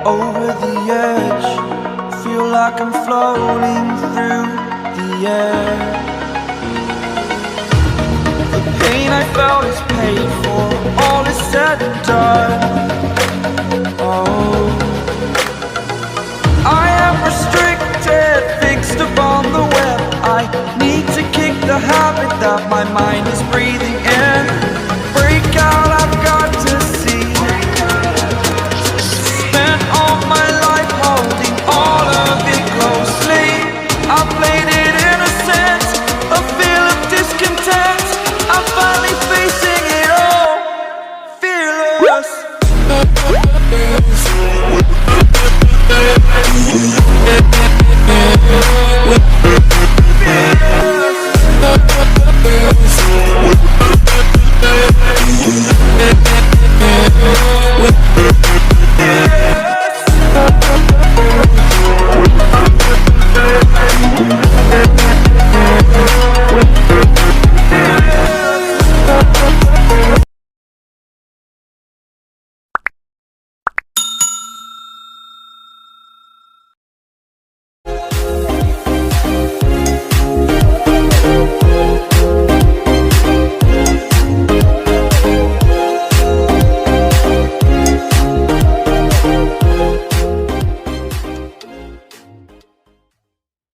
Over the edge, feel like I'm floating through the air. The pain I felt is paid for, all is said and done. Oh, I am restricted, fixed upon the web. I need to kick the habit that my mind is breathing in. Break out, I've got to see. Spent all my life holding all of it closely. I played it innocent, a feel of discontent. I'm finally facing it all, fearless. Fearless.